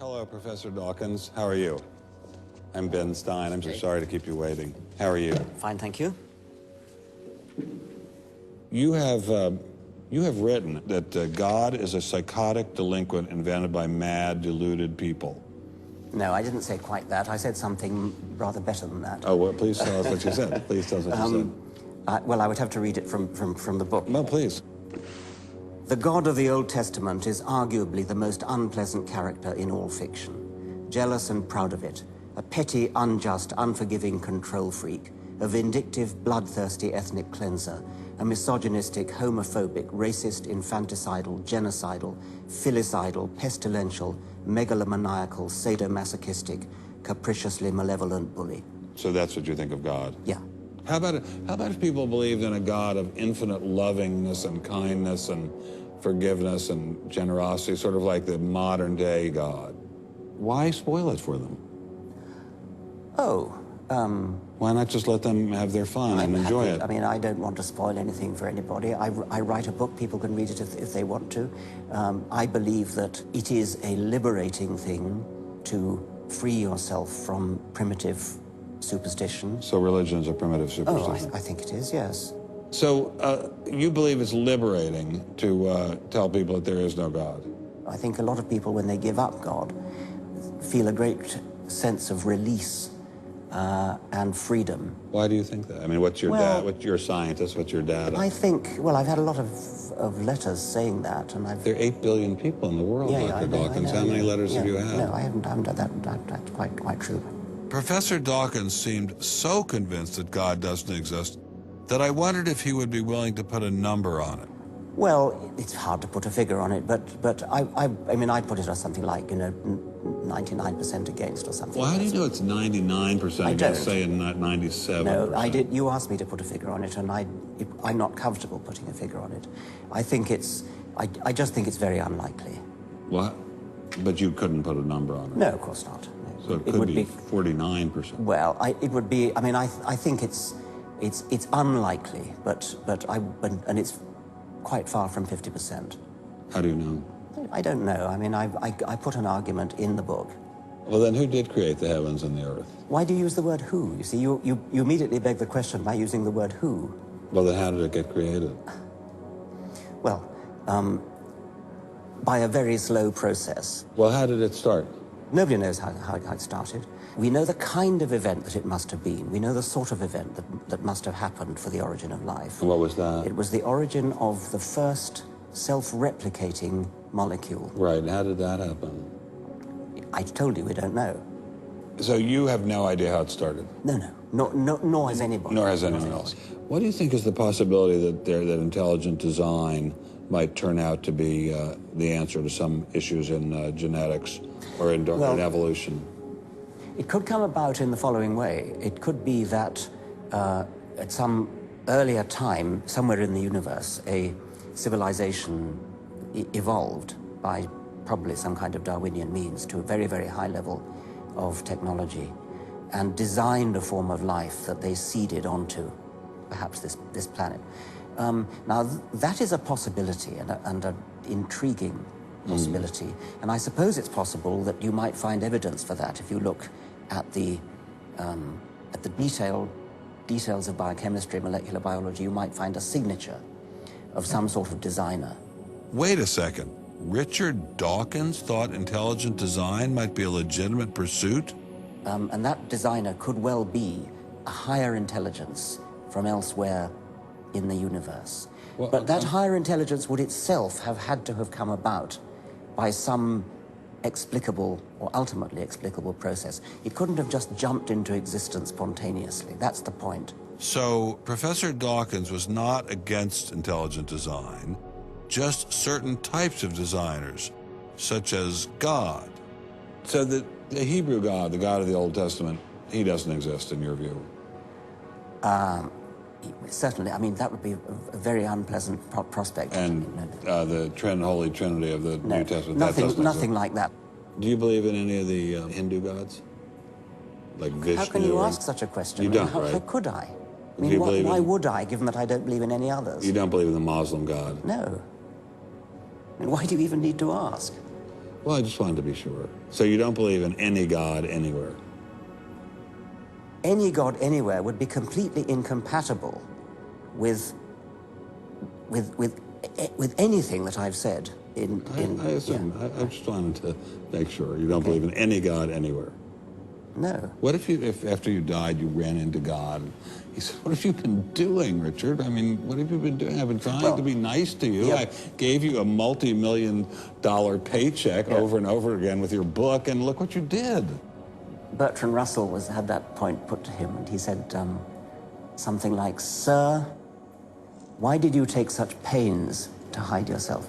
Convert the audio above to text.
Hello, Professor Dawkins. How are you? I'm Ben Stein. I'm so sorry to keep you waiting. How are you? Fine, thank you. You have written that God is a psychotic delinquent invented by mad, deluded people. No, I didn't say quite that. I said something rather better than that. Oh, well, please tell us what you said. Please tell us what you said. Well, I would have to read it from the book. No, please. The God of the Old Testament is arguably the most unpleasant character in all fiction. Jealous and proud of it, a petty, unjust, unforgiving control freak, a vindictive, bloodthirsty ethnic cleanser, a misogynistic, homophobic, racist, infanticidal, genocidal, filicidal, pestilential, megalomaniacal, sadomasochistic, capriciously malevolent bully. So that's what you think of God? Yeah. How about if people believed in a God of infinite lovingness and kindness and forgiveness and generosity, sort of like the modern day God? Why spoil it for them? Why not just let them have their fun and enjoy it? I mean, I don't want to spoil anything for anybody. I write a book, people can read it if they want to. I believe that it is a liberating thing to free yourself from primitive superstition. So religion is a primitive superstition? Oh, I think it is, yes. So you believe it's liberating to tell people that there is no God? I think a lot of people, when they give up God, feel a great sense of release and freedom. Why do you think that? I mean, what's your dad? What's your scientist? What's your data? I think, well, I've had a lot of letters saying that, and There are 8 billion people in the world, Dr. Dawkins. How many letters have you had? No, I haven't done that. That's quite true. Professor Dawkins seemed so convinced that God doesn't exist that I wondered if he would be willing to put a number on it. Well, it's hard to put a figure on it, but I mean, I'd put it as something like, 99% against or something. Well, how do you know it's 99% against, say, and not 97%? No, I did. You asked me to put a figure on it, and I'm not comfortable putting a figure on it. I just think it's very unlikely. What? But you couldn't put a number on it? No, of course not. No. So it could be 49%. Well, it would be. I mean, I think it's unlikely, but it's quite far from 50%. How do you know? I don't know. I mean, I put an argument in the book. Well, then who did create the heavens and the earth? Why do you use the word who? You see, you immediately beg the question by using the word who. Well, then how did it get created? Well, by a very slow process. Well, how did it start? Nobody knows how it started. We know the kind of event that it must have been. We know the sort of event that must have happened for the origin of life. And what was that? It was the origin of the first self-replicating molecule. Right, and how did that happen? I told you we don't know. So you have no idea how it started? No, nor has anybody. Nor has anyone else. What do you think is the possibility that intelligent design might turn out to be the answer to some issues in genetics or in evolution? It could come about in the following way. It could be that at some earlier time, somewhere in the universe, a civilization evolved by probably some kind of Darwinian means to a very, very high level of technology and designed a form of life that they seeded onto perhaps this planet. Now, that is a possibility and an intriguing possibility. And I suppose it's possible that you might find evidence for that if you look at the details of biochemistry, molecular biology. You might find a signature of some sort of designer. Wait a second. Richard Dawkins thought intelligent design might be a legitimate pursuit? And that designer could well be a higher intelligence from elsewhere in the universe. Well, but that higher intelligence would itself have had to have come about by some explicable or ultimately explicable process. It couldn't have just jumped into existence spontaneously. That's the point. So Professor Dawkins was not against intelligent design, just certain types of designers, such as God. So the Hebrew God, the God of the Old Testament, he doesn't exist in your view? Certainly. I mean, that would be a very unpleasant prospect. And the Holy Trinity of the New Testament, nothing like that. Do you believe in any of the Hindu gods? Like Vishnu? How can you ask such a question? You don't, right? How could I? I mean, why would I, given that I don't believe in any others? You don't believe in the Muslim God? No. I mean, why do you even need to ask? Well, I just wanted to be sure. So you don't believe in any God anywhere? Any God anywhere would be completely incompatible with anything that I've said. I assume. Yeah. I just wanted to make sure. You don't believe in any God anywhere? No. What if after you died you ran into God? He said, what have you been doing, Richard? I mean, what have you been doing? I've been trying to be nice to you. Yeah. I gave you a multi-million-dollar paycheck over and over again with your book, and look what you did. Bertrand Russell had that point put to him, and he said something like, "Sir, why did you take such pains to hide yourself?"